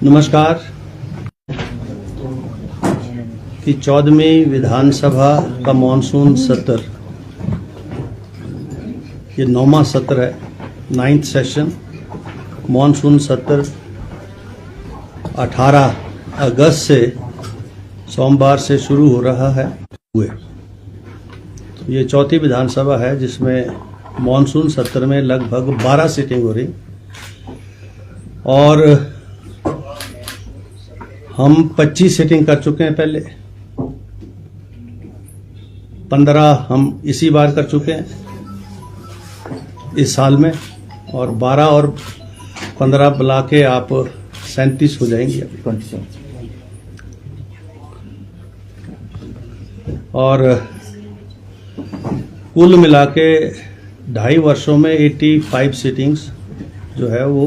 नमस्कार। कि 14वीं विधानसभा का मॉनसून सत्र, ये 9वां सत्र है, 9th सेशन। मॉनसून सत्र 18 अगस्त से सोमवार से शुरू हो रहा है। तो ये चौथी विधानसभा है जिसमें मॉनसून सत्र में लगभग 12 सीटिंग हो रही, और हम 25 सीटिंग कर चुके हैं पहले, 15 हम इसी बार कर चुके हैं इस साल में, और 12 और 15 बुला के आप 37 हो जाएंगे। और कुल मिला के 2.5 वर्षों में 85 सीटिंग्स जो है वो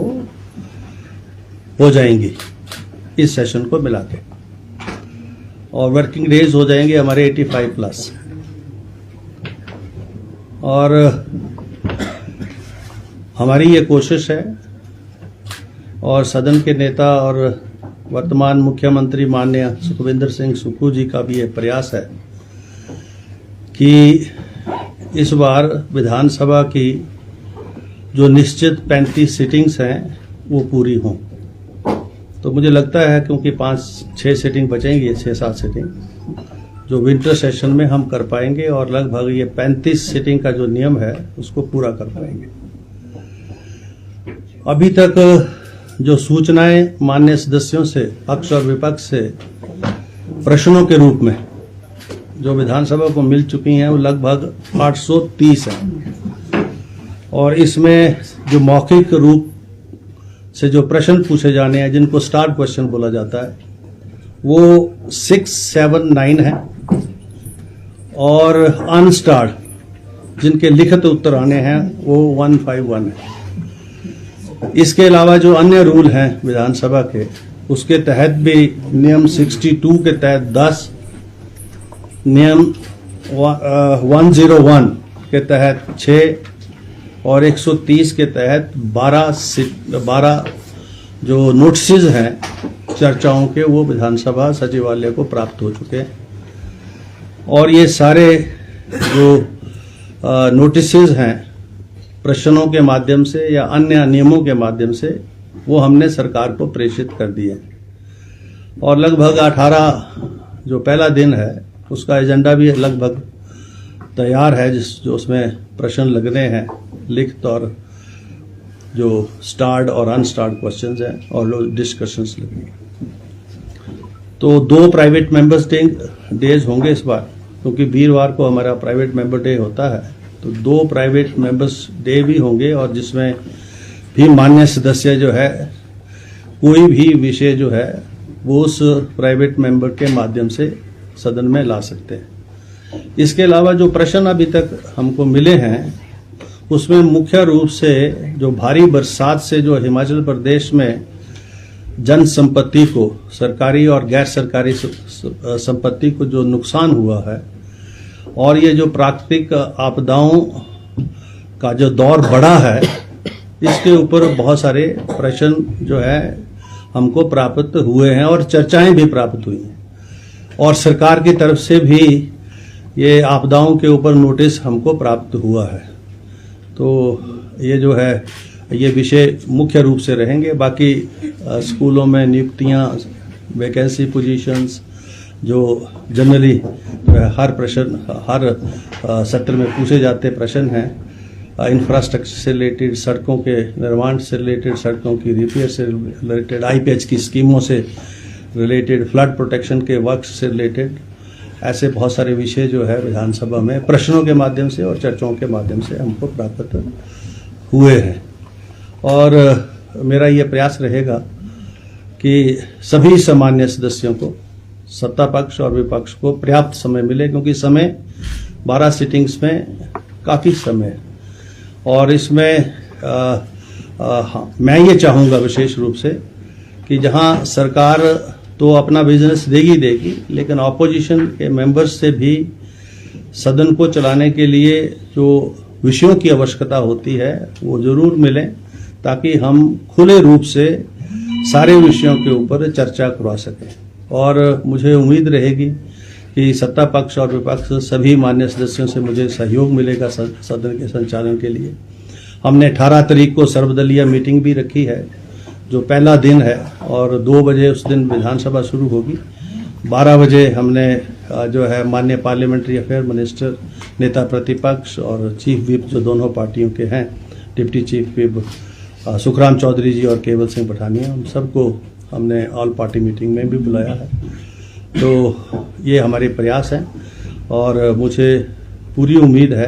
हो जाएंगी इस सेशन को मिला के, और वर्किंग डेज हो जाएंगे हमारे 85 प्लस। और हमारी ये कोशिश है, और सदन के नेता और वर्तमान मुख्यमंत्री माननीय सुखविंदर सिंह सुक्खू जी का भी ये प्रयास है कि इस बार विधानसभा की जो निश्चित 35 सीटिंग्स हैं वो पूरी हों। तो मुझे लगता है क्योंकि 5-6 सीटिंग बचेंगी, 6-7 सीटिंग जो विंटर सेशन में हम कर पाएंगे, और लगभग ये 35 सीटिंग का जो नियम है उसको पूरा कर पाएंगे। अभी तक जो सूचनाएं माननीय सदस्यों से, पक्ष और विपक्ष से प्रश्नों के रूप में जो विधानसभा को मिल चुकी हैं वो लगभग 830 हैं, और इसमें जो मौखिक रूप से जो प्रश्न पूछे जाने हैं, जिनको स्टार क्वेश्चन बोला जाता है, वो 679 है, और अनस्टार्ड जिनके लिखित उत्तर आने हैं वो 151 है। इसके अलावा जो अन्य रूल हैं विधानसभा के, उसके तहत भी नियम 62 के तहत 10, नियम 101 के तहत 6, और 130 के तहत 12 जो नोटिस हैं चर्चाओं के, वो विधानसभा सचिवालय को प्राप्त हो चुके हैं। और ये सारे जो नोटिस हैं प्रश्नों के माध्यम से या अन्य नियमों के माध्यम से, वो हमने सरकार को प्रेषित कर दिए। और लगभग 18 जो पहला दिन है उसका एजेंडा भी लगभग तैयार है, जो उसमें प्रश्न लगने हैं लिखित, और जो स्टार्ड और अनस्टार्ड क्वेश्चंस हैं, और जो डिस्कशंस लगेंगे। तो 2 प्राइवेट मेंबर्स डेज होंगे इस बार, क्योंकि वीरवार को हमारा प्राइवेट मेंबर डे होता है। तो 2 प्राइवेट मेंबर्स डे भी होंगे, और जिसमें भी मान्य सदस्य जो है कोई भी विषय जो है वो उस प्राइवेट मेंबर के माध्यम से सदन में ला सकते हैं। इसके अलावा जो प्रश्न अभी तक हमको मिले हैं उसमें मुख्य रूप से जो भारी बरसात से जो हिमाचल प्रदेश में जन संपत्ति को, सरकारी और गैर सरकारी संपत्ति को जो नुकसान हुआ है, और ये जो प्राकृतिक आपदाओं का जो दौर बढ़ा है, इसके ऊपर बहुत सारे प्रश्न जो है हमको प्राप्त हुए हैं, और चर्चाएं भी प्राप्त हुई हैं, और सरकार की तरफ से भी ये आपदाओं के ऊपर नोटिस हमको प्राप्त हुआ है। तो ये जो है ये विषय मुख्य रूप से रहेंगे। बाकी स्कूलों में नियुक्तियां, वैकेंसी पोजीशंस जो जनरली हर प्रश्न, हर सत्र में पूछे जाते प्रश्न हैं, इंफ्रास्ट्रक्चर से रिलेटेड, सड़कों के निर्माण से रिलेटेड, सड़कों की रिपेयर से रिलेटेड, IPH की स्कीमों से रिलेटेड, फ्लड प्रोटेक्शन के वर्क से रिलेटेड, ऐसे बहुत सारे विषय जो है विधानसभा में प्रश्नों के माध्यम से और चर्चाओं के माध्यम से हमको प्राप्त हुए हैं। और मेरा ये प्रयास रहेगा कि सभी सामान्य सदस्यों को, सत्ता पक्ष और विपक्ष को पर्याप्त समय मिले, क्योंकि समय 12 सीटिंग्स में काफ़ी समय है। और इसमें मैं ये चाहूँगा विशेष रूप से कि जहाँ सरकार तो अपना बिजनेस देगी, लेकिन ऑपोजिशन के मेंबर्स से भी सदन को चलाने के लिए जो विषयों की आवश्यकता होती है वो जरूर मिलें, ताकि हम खुले रूप से सारे विषयों के ऊपर चर्चा करवा सकें। और मुझे उम्मीद रहेगी कि सत्ता पक्ष और विपक्ष सभी मान्य सदस्यों से मुझे सहयोग मिलेगा सदन के संचालन के लिए। हमने 18 तारीख को सर्वदलीय मीटिंग भी रखी है, जो पहला दिन है, और 2 बजे उस दिन विधानसभा शुरू होगी। 12 बजे हमने जो है माननीय पार्लियामेंट्री अफेयर मिनिस्टर, नेता प्रतिपक्ष और चीफ विप जो दोनों पार्टियों के हैं, deputy chief whip Sukhram Chaudhary ji और केवल सिंह पठानिया, उन सबको हमने ऑल पार्टी मीटिंग में भी बुलाया है। तो ये हमारे प्रयास हैं और मुझे पूरी उम्मीद है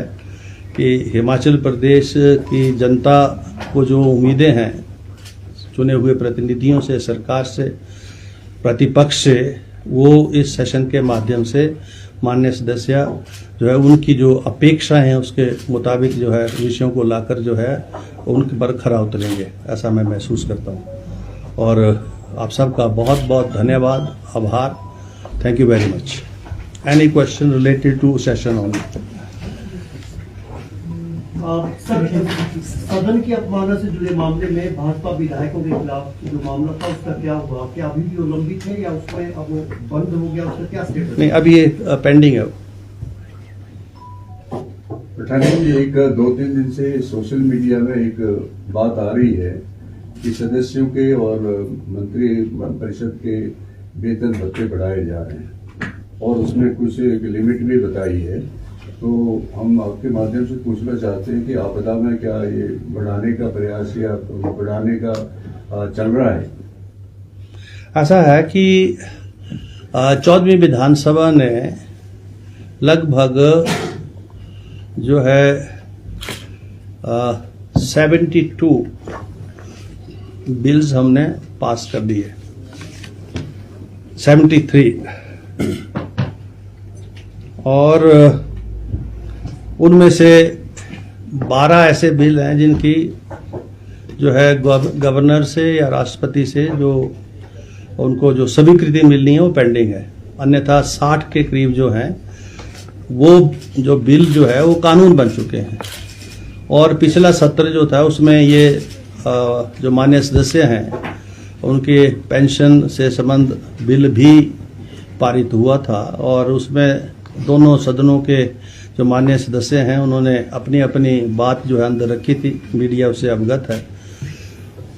कि हिमाचल प्रदेश की जनता को जो उम्मीदें हैं चुने हुए प्रतिनिधियों से, सरकार से, प्रतिपक्ष से, वो इस सेशन के माध्यम से माननीय सदस्य जो है उनकी जो अपेक्षा है उसके मुताबिक जो है विषयों को लाकर जो है उनके पर खरा उतरेंगे, ऐसा मैं महसूस करता हूँ। और आप सबका बहुत बहुत धन्यवाद, आभार। Thank you very much. Any question related to session on? सदन की अपमानना से जुड़े मामले में भाजपा विधायकों के खिलाफ जो मामला था उसका क्या हुआ? क्या अभी भी उल्लंघित है या उसमें अब वो बंद हो गया? उसका क्या स्टेटस? नहीं, अभी ये पेंडिंग है। पठानिया जी, एक 2-3 दिन से सोशल मीडिया में एक बात आ रही है कि सदस्यों के और मंत्री परिषद के वेतन भत्ते बढ़ाए जा रहे हैं और उसमें कुछ एक लिमिट भी बताई है। तो हम आपके माध्यम से पूछना चाहते हैं कि आपदा में क्या ये बढ़ाने का प्रयास या बढ़ाने का चल रहा है? ऐसा है कि 14वीं विधानसभा ने लगभग जो है 72 बिल्स हमने पास कर दिए, 73, और उनमें से 12 ऐसे बिल हैं जिनकी जो है गवर्नर से या राष्ट्रपति से जो उनको जो स्वीकृति मिलनी है वो पेंडिंग है। अन्यथा 60 के करीब जो हैं वो जो बिल जो है वो कानून बन चुके हैं। और पिछला सत्र जो था उसमें ये जो माननीय सदस्य हैं उनके पेंशन से संबंध बिल भी पारित हुआ था और उसमें दोनों सदनों के जो माननीय सदस्य हैं उन्होंने अपनी अपनी बात जो है अंदर रखी थी, मीडिया उससे अवगत है,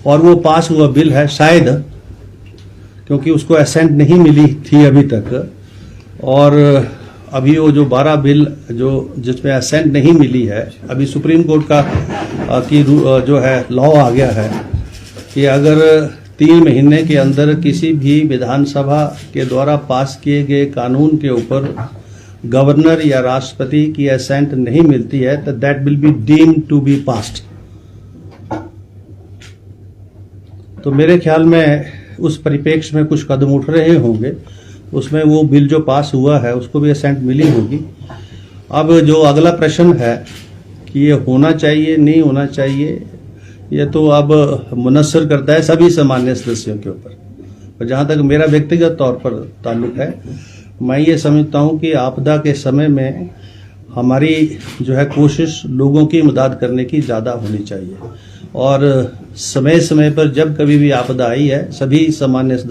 और वो पास हुआ बिल है शायद, क्योंकि उसको असेंट नहीं मिली थी अभी तक। और अभी वो जो 12 बिल जो जिसमें असेंट नहीं मिली है, अभी सुप्रीम कोर्ट का की जो है लॉ आ गया है कि अगर 3 महीने के अंदर किसी भी विधानसभा के द्वारा पास किए गए कानून के ऊपर गवर्नर या राष्ट्रपति की असेंट नहीं मिलती है तो that will be deemed to be passed. तो मेरे ख्याल में उस परिप्रेक्ष्य में कुछ कदम उठ रहे होंगे, उसमें वो बिल जो पास हुआ है उसको भी असेंट मिली होगी। अब जो अगला प्रश्न है कि ये होना चाहिए नहीं होना चाहिए, ये तो अब मुनस्सर करता है सभी सामान्य सदस्यों के ऊपर। और जहाँ तक मेरा व्यक्तिगत तौर पर ताल्लुक है, मैं ये समझता हूँ कि आपदा के समय में हमारी जो है कोशिश लोगों की मदद करने की ज़्यादा होनी चाहिए और समय समय पर जब कभी भी आपदा आई है सभी सामान्य सदस्य